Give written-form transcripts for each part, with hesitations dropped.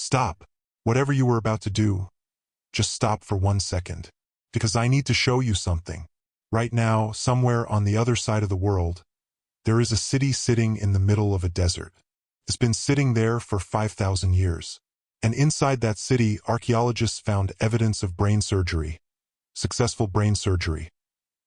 Stop. Whatever you were about to do, just stop for 1 second. Because I need to show you something. Right now, somewhere on the other side of the world, there is a city sitting in the middle of a desert. It's been sitting there for 5,000 years. And inside that city, archaeologists found evidence of brain surgery, successful brain surgery,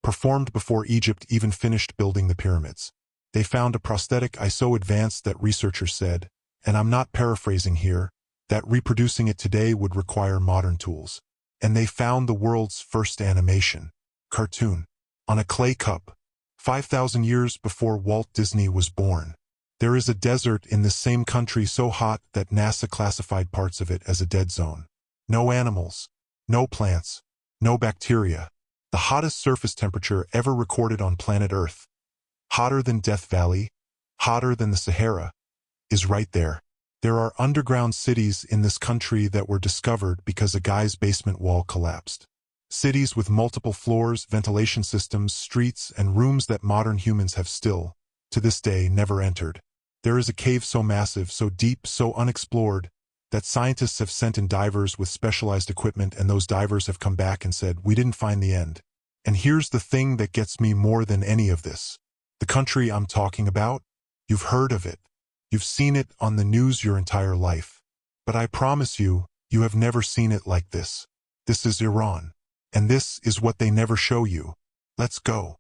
performed before Egypt even finished building the pyramids. They found a prosthetic eye so advanced that researchers said, and I'm not paraphrasing here, that reproducing it today would require modern tools. And they found the world's first animation, cartoon, on a clay cup, 5,000 years before Walt Disney was born. There is a desert in this same country so hot that NASA classified parts of it as a dead zone. No animals, no plants, no bacteria. The hottest surface temperature ever recorded on planet Earth, hotter than Death Valley, hotter than the Sahara, is right there. There are underground cities in this country that were discovered because a guy's basement wall collapsed. Cities with multiple floors, ventilation systems, streets, and rooms that modern humans have still, to this day, never entered. There is a cave so massive, so deep, so unexplored, that scientists have sent in divers with specialized equipment, and those divers have come back and said, "We didn't find the end." And here's the thing that gets me more than any of this. The country I'm talking about, you've heard of it. You've seen it on the news your entire life. But I promise you, you have never seen it like this. This is Iran. And this is what they never show you. Let's go.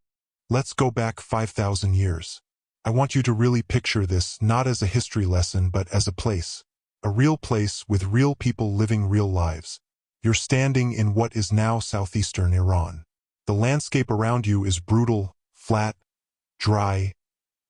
Let's go back 5,000 years. I want you to really picture this not as a history lesson but as a place. A real place with real people living real lives. You're standing in what is now southeastern Iran. The landscape around you is brutal, flat, dry,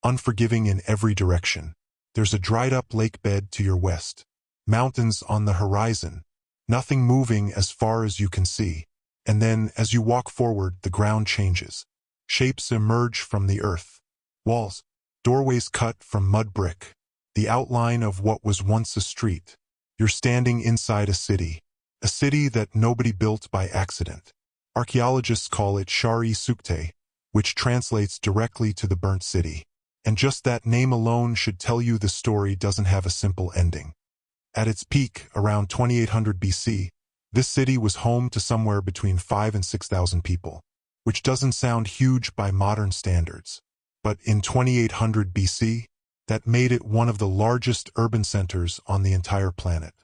unforgiving in every direction. There's a dried-up lake bed to your west. Mountains on the horizon. Nothing moving as far as you can see. And then, as you walk forward, the ground changes. Shapes emerge from the earth. Walls, doorways cut from mud brick. The outline of what was once a street. You're standing inside a city that nobody built by accident. Archaeologists call it shahr-e, which translates directly to the burnt city. And just that name alone should tell you the story doesn't have a simple ending. At its peak, around 2800 BC, this city was home to somewhere between 5,000 and 6,000 people, which doesn't sound huge by modern standards. But in 2800 BC, that made it one of the largest urban centers on the entire planet.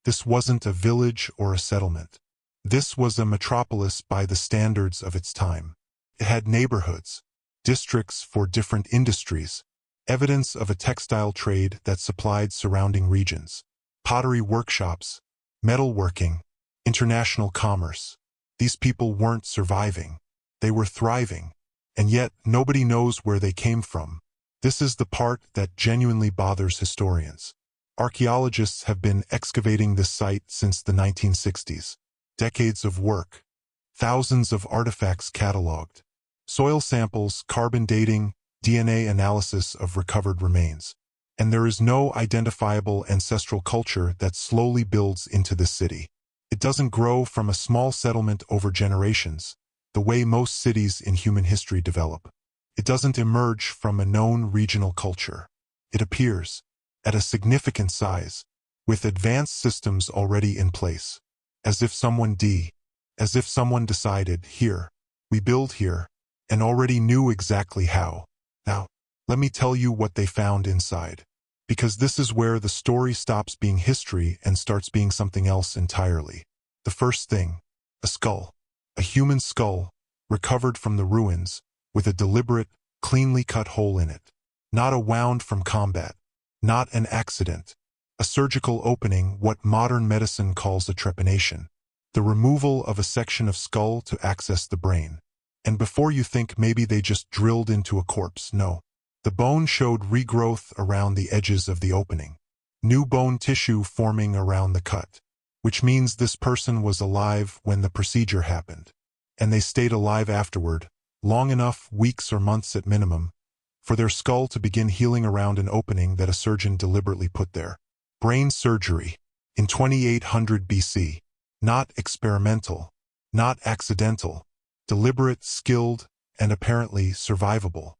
This wasn't a village or a settlement. This was a metropolis by the standards of its time. It had neighborhoods, districts for different industries, evidence of a textile trade that supplied surrounding regions, pottery workshops, metalworking, international commerce. These people weren't surviving. They were thriving. And yet, nobody knows where they came from. This is the part that genuinely bothers historians. Archaeologists have been excavating this site since the 1960s. Decades of work. Thousands of artifacts cataloged. Soil samples, carbon dating, DNA analysis of recovered remains. And there is no identifiable ancestral culture that slowly builds into this city. It doesn't grow from a small settlement over generations, the way most cities in human history develop. It doesn't emerge from a known regional culture. It appears, at a significant size, with advanced systems already in place. As if someone decided, here, we build here, and already knew exactly how. Now, let me tell you what they found inside. Because this is where the story stops being history and starts being something else entirely. The first thing, a skull. A human skull, recovered from the ruins, with a deliberate, cleanly cut hole in it. Not a wound from combat. Not an accident. A surgical opening, what modern medicine calls a trepanation. The removal of a section of skull to access the brain. And before you think maybe they just drilled into a corpse, no. The bone showed regrowth around the edges of the opening. New bone tissue forming around the cut. Which means this person was alive when the procedure happened. And they stayed alive afterward, long enough, weeks or months at minimum, for their skull to begin healing around an opening that a surgeon deliberately put there. Brain surgery. In 2800 BC. Not experimental. Not accidental. Deliberate, skilled, and apparently survivable.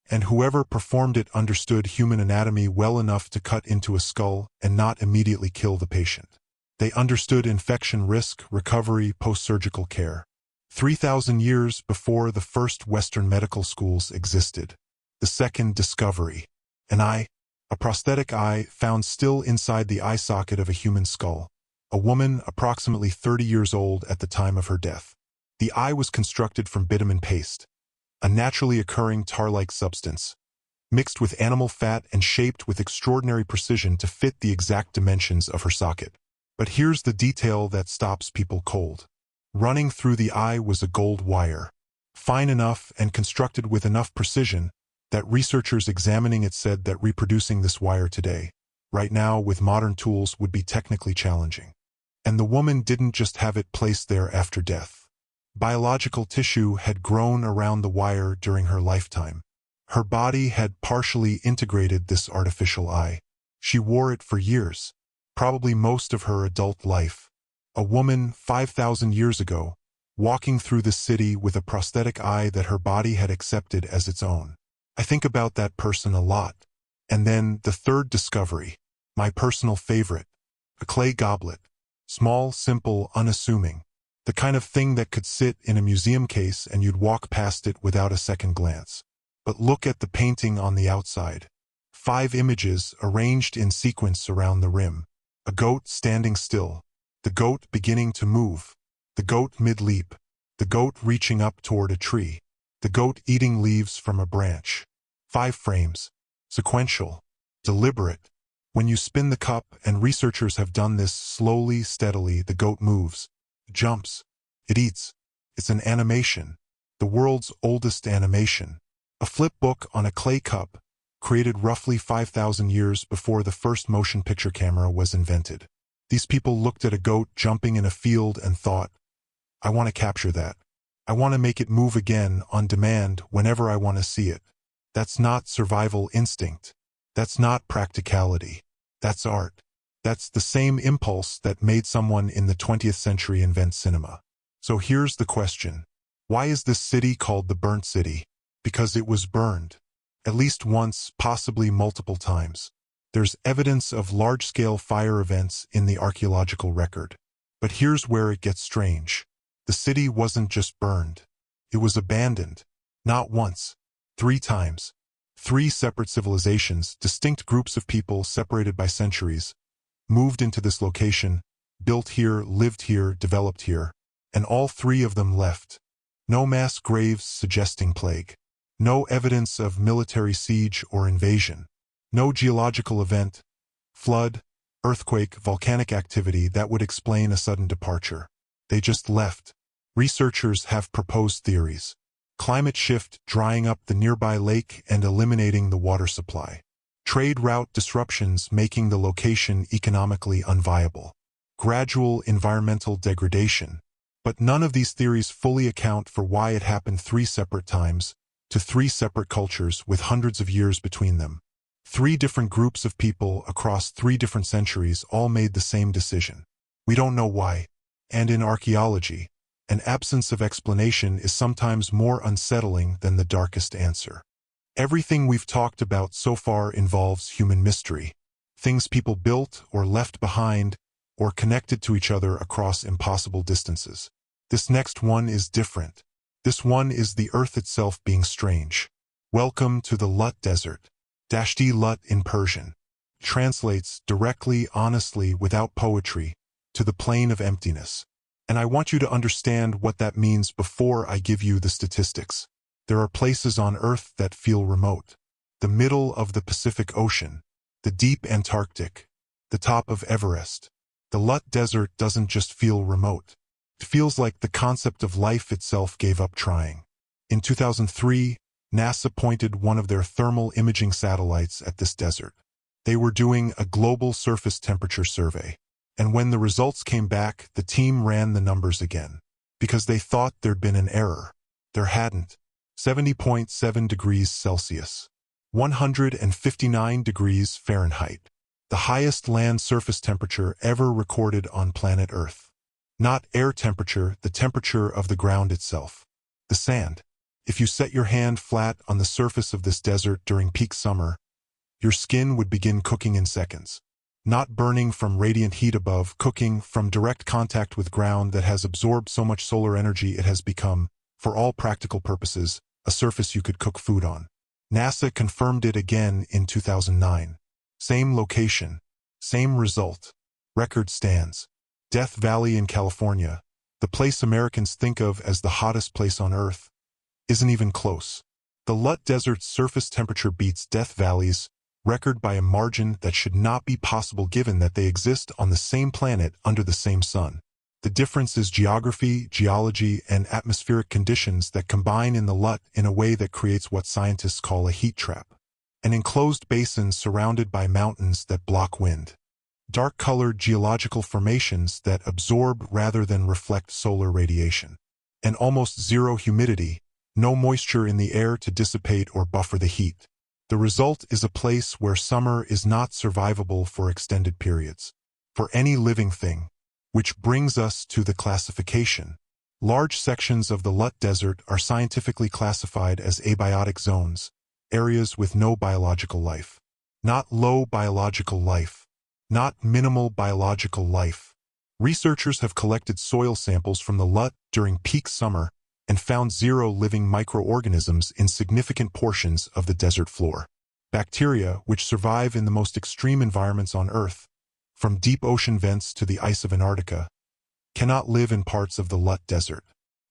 And whoever performed it understood human anatomy well enough to cut into a skull and not immediately kill the patient. They understood infection risk, recovery, post-surgical care. 3,000 years before the first Western medical schools existed. The second discovery. An eye. A prosthetic eye found still inside the eye socket of a human skull. A woman approximately 30 years old at the time of her death. The eye was constructed from bitumen paste, a naturally occurring tar-like substance, mixed with animal fat and shaped with extraordinary precision to fit the exact dimensions of her socket. But here's the detail that stops people cold. Running through the eye was a gold wire, fine enough and constructed with enough precision that researchers examining it said that reproducing this wire today, right now with modern tools, would be technically challenging. And the woman didn't just have it placed there after death. Biological tissue had grown around the wire during her lifetime. Her body had partially integrated this artificial eye. She wore it for years, probably most of her adult life. A woman 5,000 years ago, walking through the city with a prosthetic eye that her body had accepted as its own. I think about that person a lot. And then the third discovery, my personal favorite, a clay goblet. Small, simple, unassuming. The kind of thing that could sit in a museum case and you'd walk past it without a second glance. But look at the painting on the outside. 5 images arranged in sequence around the rim. A goat standing still. The goat beginning to move. The goat mid-leap. The goat reaching up toward a tree. The goat eating leaves from a branch. 5 frames. Sequential. Deliberate. When you spin the cup, and researchers have done this slowly, steadily, the goat moves, jumps, it eats. It's an animation. The world's oldest animation. A flip book on a clay cup, created roughly 5,000 years before the first motion picture camera was invented. These people looked at a goat jumping in a field and thought, I want to capture that. I want to make it move again on demand whenever I want to see it. That's not survival instinct. That's not practicality. That's art. That's the same impulse that made someone in the 20th century invent cinema. So here's the question. Why is this city called the Burnt City? Because it was burned. At least once, possibly multiple times. There's evidence of large-scale fire events in the archaeological record. But here's where it gets strange. The city wasn't just burned. It was abandoned. Not once. 3 times. 3 separate civilizations, distinct groups of people separated by centuries, moved into this location, built here, lived here, developed here, and all 3 of them left. No mass graves suggesting plague. No evidence of military siege or invasion. No geological event, flood, earthquake, volcanic activity that would explain a sudden departure. They just left. Researchers have proposed theories. Climate shift drying up the nearby lake and eliminating the water supply. Trade route disruptions making the location economically unviable. Gradual environmental degradation. But none of these theories fully account for why it happened 3 separate times, to 3 separate cultures with hundreds of years between them. 3 different groups of people across 3 different centuries all made the same decision. We don't know why. And in archaeology, an absence of explanation is sometimes more unsettling than the darkest answer. Everything we've talked about so far involves human mystery. Things people built or left behind or connected to each other across impossible distances. This next one is different. This one is the earth itself being strange. Welcome to the Lut Desert. Dashti Lut in Persian. Translates directly, honestly, without poetry, to the plane of emptiness. And I want you to understand what that means before I give you the statistics. There are places on Earth that feel remote. The middle of the Pacific Ocean, the deep Antarctic, the top of Everest. The Lut Desert doesn't just feel remote. It feels like the concept of life itself gave up trying. In 2003, NASA pointed one of their thermal imaging satellites at this desert. They were doing a global surface temperature survey. And when the results came back, the team ran the numbers again. Because they thought there'd been an error. There hadn't. 70.7 degrees Celsius. 159 degrees Fahrenheit. The highest land surface temperature ever recorded on planet Earth. Not air temperature, the temperature of the ground itself. The sand. If you set your hand flat on the surface of this desert during peak summer, your skin would begin cooking in seconds. Not burning from radiant heat above, cooking from direct contact with ground that has absorbed so much solar energy it has become, for all practical purposes, a surface you could cook food on. NASA confirmed it again in 2009. Same location, same result. Record stands. Death Valley in California, the place Americans think of as the hottest place on Earth, isn't even close. The Lut Desert's surface temperature beats Death Valley's record by a margin that should not be possible given that they exist on the same planet under the same sun. The difference is geography, geology, and atmospheric conditions that combine in the Lut in a way that creates what scientists call a heat trap. An enclosed basin surrounded by mountains that block wind. Dark-colored geological formations that absorb rather than reflect solar radiation. And almost zero humidity, no moisture in the air to dissipate or buffer the heat. The result is a place where summer is not survivable for extended periods. For any living thing. Which brings us to the classification. Large sections of the Lut Desert are scientifically classified as abiotic zones, areas with no biological life. Not low biological life. Not minimal biological life. Researchers have collected soil samples from the Lut during peak summer and found zero living microorganisms in significant portions of the desert floor. Bacteria, which survive in the most extreme environments on Earth, from deep ocean vents to the ice of Antarctica, cannot live in parts of the Lut Desert.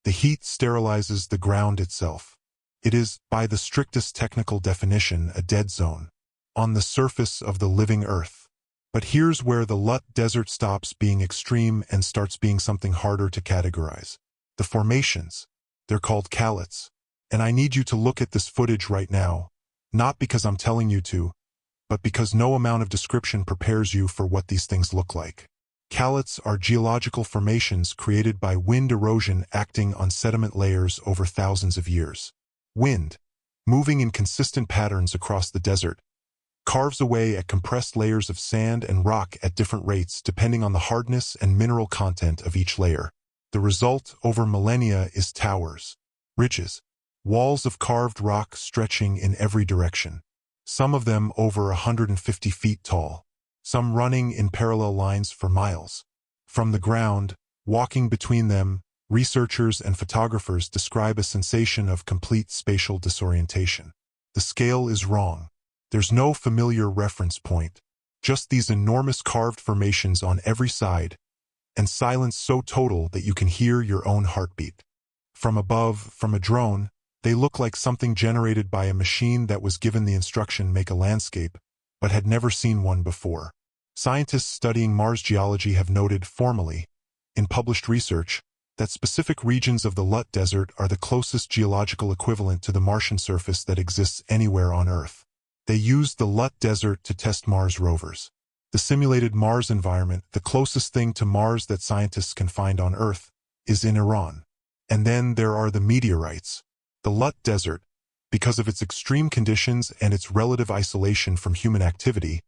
The heat sterilizes the ground itself. It is, by the strictest technical definition, a dead zone, on the surface of the living Earth. But here's where the Lut Desert stops being extreme and starts being something harder to categorize. The formations. They're called calottes. And I need you to look at this footage right now, not because I'm telling you to, but because no amount of description prepares you for what these things look like. Calottes are geological formations created by wind erosion acting on sediment layers over thousands of years. Wind, moving in consistent patterns across the desert, carves away at compressed layers of sand and rock at different rates depending on the hardness and mineral content of each layer. The result over millennia is towers, ridges, walls of carved rock stretching in every direction. Some of them over 150 feet tall, some running in parallel lines for miles. From the ground, walking between them, researchers and photographers describe a sensation of complete spatial disorientation. The scale is wrong. There's no familiar reference point, just these enormous carved formations on every side, and silence so total that you can hear your own heartbeat. From above, from a drone, they look like something generated by a machine that was given the instruction make a landscape, but had never seen one before. Scientists studying Mars geology have noted formally, in published research, that specific regions of the Lut Desert are the closest geological equivalent to the Martian surface that exists anywhere on Earth. They used the Lut Desert to test Mars rovers. The simulated Mars environment, the closest thing to Mars that scientists can find on Earth, is in Iran. And then there are the meteorites. The Lut Desert, because of its extreme conditions and its relative isolation from human activity,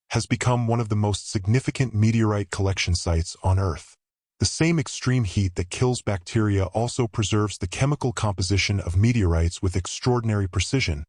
has become one of the most significant meteorite collection sites on Earth. The same extreme heat that kills bacteria also preserves the chemical composition of meteorites with extraordinary precision,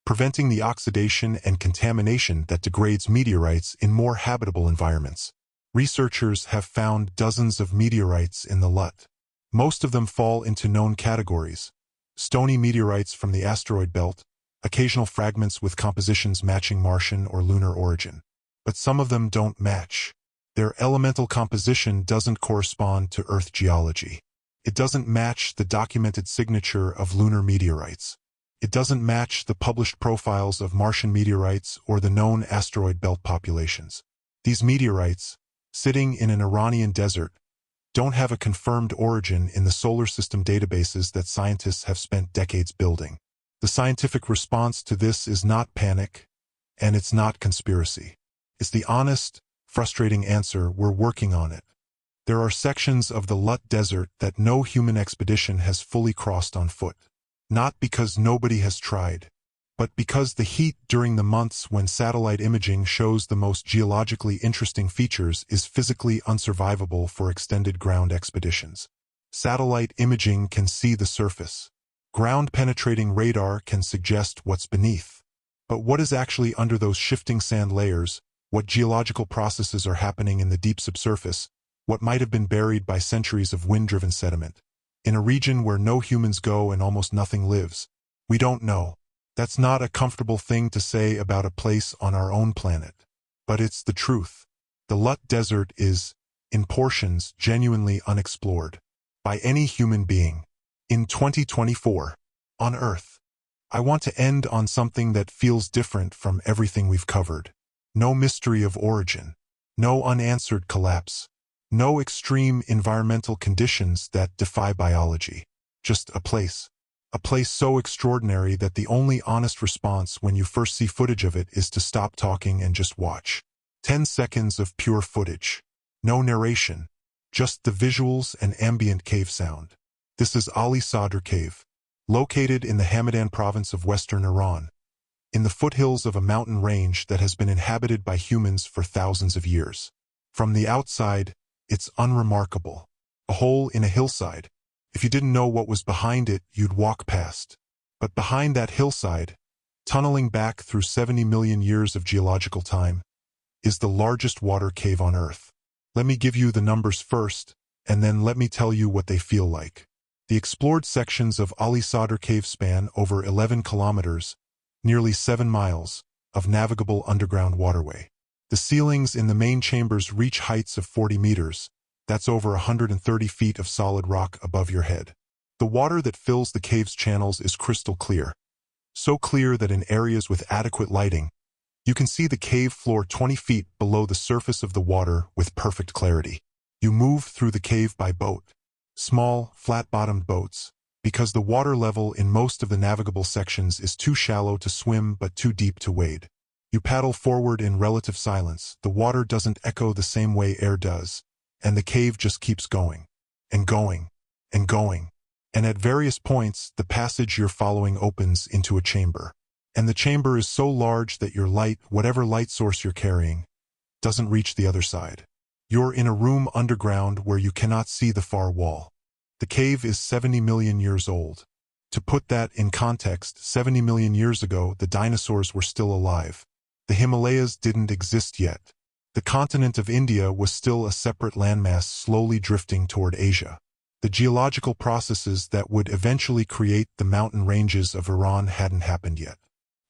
preventing the oxidation and contamination that degrades meteorites in more habitable environments. Researchers have found dozens of meteorites in the Lut. Most of them fall into known categories: stony meteorites from the asteroid belt, occasional fragments with compositions matching Martian or lunar origin. But some of them don't match. Their elemental composition doesn't correspond to Earth geology. It doesn't match the documented signature of lunar meteorites. It doesn't match the published profiles of Martian meteorites or the known asteroid belt populations. These meteorites, sitting in an Iranian desert, don't have a confirmed origin in the solar system databases that scientists have spent decades building. The scientific response to this is not panic, and it's not conspiracy. It's the honest, frustrating answer: we're working on it. There are sections of the Lut Desert that no human expedition has fully crossed on foot. Not because nobody has tried, but because the heat during the months when satellite imaging shows the most geologically interesting features is physically unsurvivable for extended ground expeditions. Satellite imaging can see the surface. Ground-penetrating radar can suggest what's beneath. But what is actually under those shifting sand layers, what geological processes are happening in the deep subsurface, what might have been buried by centuries of wind-driven sediment. In a region where no humans go and almost nothing lives, we don't know. That's not a comfortable thing to say about a place on our own planet. But it's the truth. The Lut Desert is, in portions, genuinely unexplored by any human being. In 2024, on Earth, I want to end on something that feels different from everything we've covered. No mystery of origin, no unanswered collapse, no extreme environmental conditions that defy biology. Just a place so extraordinary that the only honest response when you first see footage of it is to stop talking and just watch. 10 seconds of pure footage. No narration, just the visuals and ambient cave sound. This is Ali Sadr Cave, located in the Hamadan province of western Iran, in the foothills of a mountain range that has been inhabited by humans for thousands of years. From the outside, it's unremarkable. A hole in a hillside. If you didn't know what was behind it, you'd walk past. But behind that hillside, tunneling back through 70 million years of geological time, is the largest water cave on Earth. Let me give you the numbers first, and then let me tell you what they feel like. The explored sections of Ali Sadr Cave span over 11 kilometers, nearly 7 miles, of navigable underground waterway. The ceilings in the main chambers reach heights of 40 meters. That's over 130 feet of solid rock above your head. The water that fills the cave's channels is crystal clear. So clear that in areas with adequate lighting, you can see the cave floor 20 feet below the surface of the water with perfect clarity. You move through the cave by boat. Small, flat-bottomed boats, because the water level in most of the navigable sections is too shallow to swim but too deep to wade. You paddle forward in relative silence. The water doesn't echo the same way air does, and the cave just keeps going, and going, and going. And at various points, the passage you're following opens into a chamber. And the chamber is so large that your light, whatever light source you're carrying, doesn't reach the other side. You're in a room underground where you cannot see the far wall. The cave is 70 million years old. To put that in context, 70 million years ago, the dinosaurs were still alive. The Himalayas didn't exist yet. The continent of India was still a separate landmass slowly drifting toward Asia. The geological processes that would eventually create the mountain ranges of Iran hadn't happened yet.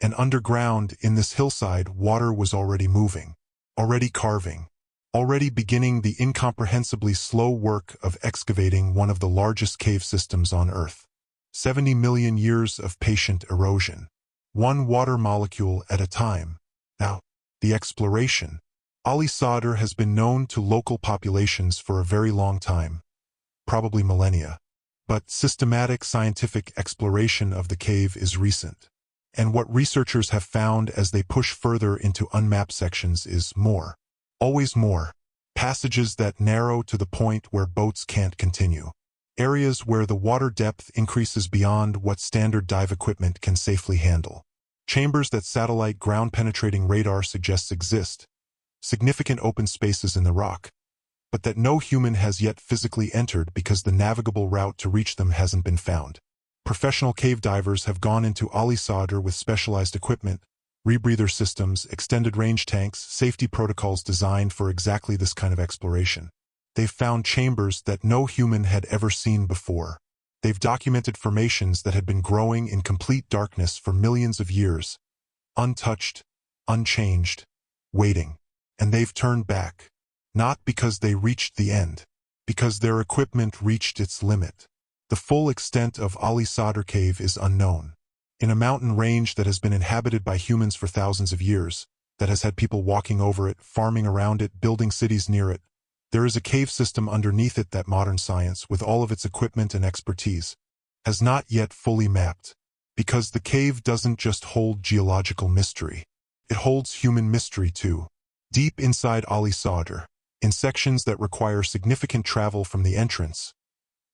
And underground, in this hillside, water was already moving, already carving, already beginning the incomprehensibly slow work of excavating one of the largest cave systems on Earth. 70 million years of patient erosion, one water molecule at a time. Now, the exploration. Ali Sadr has been known to local populations for a very long time, probably millennia. But systematic scientific exploration of the cave is recent. And what researchers have found as they push further into unmapped sections is more. Always more. Passages that narrow to the point where boats can't continue. Areas where the water depth increases beyond what standard dive equipment can safely handle. Chambers that satellite ground-penetrating radar suggests exist. Significant open spaces in the rock, but that no human has yet physically entered because the navigable route to reach them hasn't been found. Professional cave divers have gone into Ali Sadr with specialized equipment, rebreather systems, extended range tanks, safety protocols designed for exactly this kind of exploration. They've found chambers that no human had ever seen before. They've documented formations that had been growing in complete darkness for millions of years, untouched, unchanged, waiting. And they've turned back, not because they reached the end, because their equipment reached its limit. The full extent of Ali Sadr Cave is unknown. In a mountain range that has been inhabited by humans for thousands of years, that has had people walking over it, farming around it, building cities near it, there is a cave system underneath it that modern science, with all of its equipment and expertise, has not yet fully mapped. Because the cave doesn't just hold geological mystery. It holds human mystery too. Deep inside Ali Sadr, in sections that require significant travel from the entrance,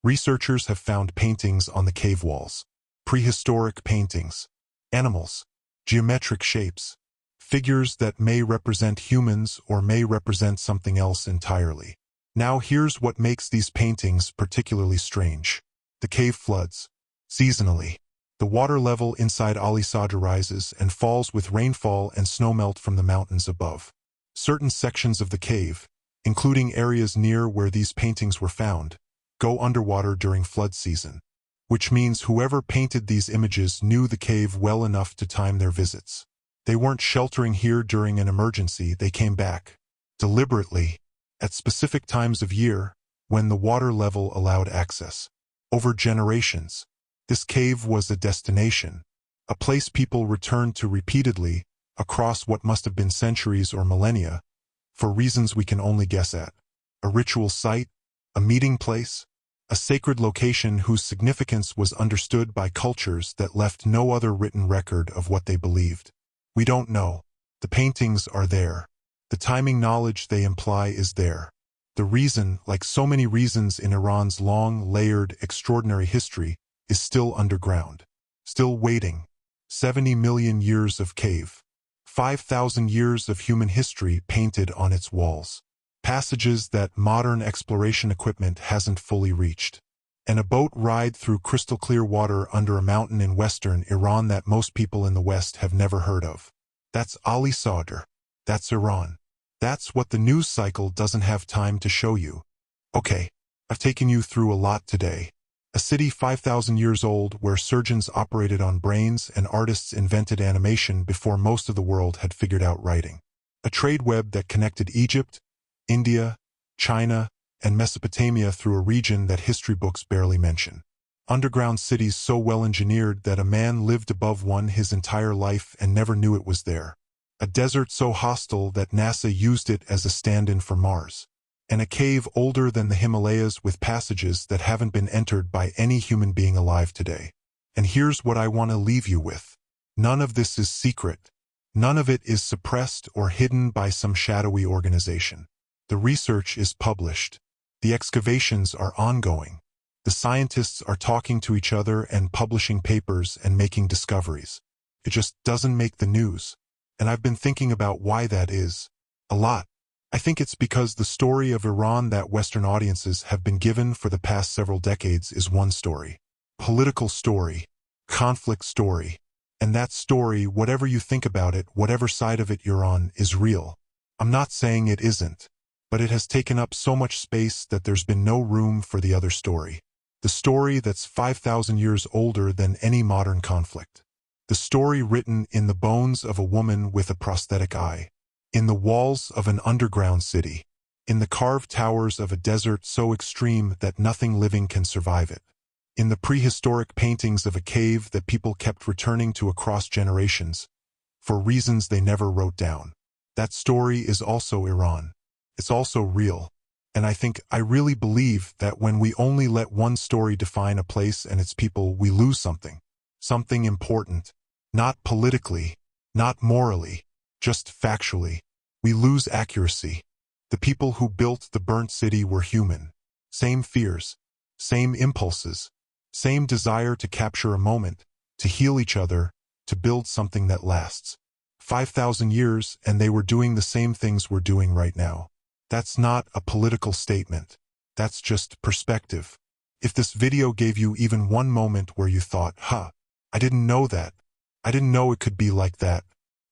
researchers have found paintings on the cave walls. Prehistoric paintings. Animals. Geometric shapes. Figures that may represent humans or may represent something else entirely. Now here's what makes these paintings particularly strange. The cave floods. Seasonally. The water level inside Ali Sadr rises and falls with rainfall and snowmelt from the mountains above. Certain sections of the cave, including areas near where these paintings were found, go underwater during flood season, which means whoever painted these images knew the cave well enough to time their visits. They weren't sheltering here during an emergency, they came back, deliberately, at specific times of year, when the water level allowed access. Over generations, this cave was a destination, a place people returned to repeatedly, across what must have been centuries or millennia, for reasons we can only guess at. A ritual site, a meeting place, a sacred location whose significance was understood by cultures that left no other written record of what they believed. We don't know. The paintings are there. The timing knowledge they imply is there. The reason, like so many reasons in Iran's long, layered, extraordinary history, is still underground. Still waiting. 70 million years of cave. 5,000 years of human history painted on its walls. Passages that modern exploration equipment hasn't fully reached. And a boat ride through crystal-clear water under a mountain in western Iran that most people in the West have never heard of. That's Ali Sadr. That's Iran. That's what the news cycle doesn't have time to show you. Okay, I've taken you through a lot today. A city 5,000 years old where surgeons operated on brains and artists invented animation before most of the world had figured out writing. A trade web that connected Egypt, India, China, and Mesopotamia through a region that history books barely mention. Underground cities so well engineered that a man lived above one his entire life and never knew it was there. A desert so hostile that NASA used it as a stand-in for Mars. And a cave older than the Himalayas with passages that haven't been entered by any human being alive today. And here's what I want to leave you with. None of this is secret. None of it is suppressed or hidden by some shadowy organization. The research is published. The excavations are ongoing. The scientists are talking to each other and publishing papers and making discoveries. It just doesn't make the news. And I've been thinking about why that is. A lot. I think it's because the story of Iran that Western audiences have been given for the past several decades is one story. Political story. Conflict story. And that story, whatever you think about it, whatever side of it you're on, is real. I'm not saying it isn't. But it has taken up so much space that there's been no room for the other story. The story that's 5,000 years older than any modern conflict. The story written in the bones of a woman with a prosthetic eye. In the walls of an underground city. In the carved towers of a desert so extreme that nothing living can survive it. In the prehistoric paintings of a cave that people kept returning to across generations, for reasons they never wrote down. That story is also Iran. It's also real. And I really believe that when we only let one story define a place and its people, we lose something. Something important. Not politically, not morally, just factually. We lose accuracy. The people who built the burnt city were human. Same fears, same impulses, same desire to capture a moment, to heal each other, to build something that lasts. 5,000 years, and they were doing the same things we're doing right now. That's not a political statement. That's just perspective. If this video gave you even one moment where you thought, I didn't know that. I didn't know it could be like that.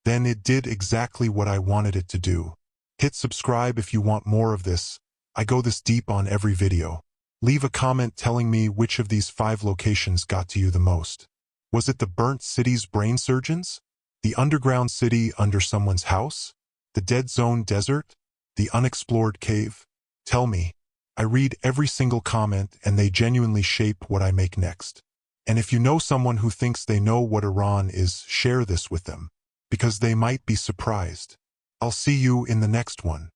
Then it did exactly what I wanted it to do. Hit subscribe if you want more of this. I go this deep on every video. Leave a comment telling me which of these 5 locations got to you the most. Was it the burnt city's brain surgeons? The underground city under someone's house? The dead zone desert? The unexplored cave? Tell me. I read every single comment and they genuinely shape what I make next. And if you know someone who thinks they know what Iran is, share this with them. Because they might be surprised. I'll see you in the next one.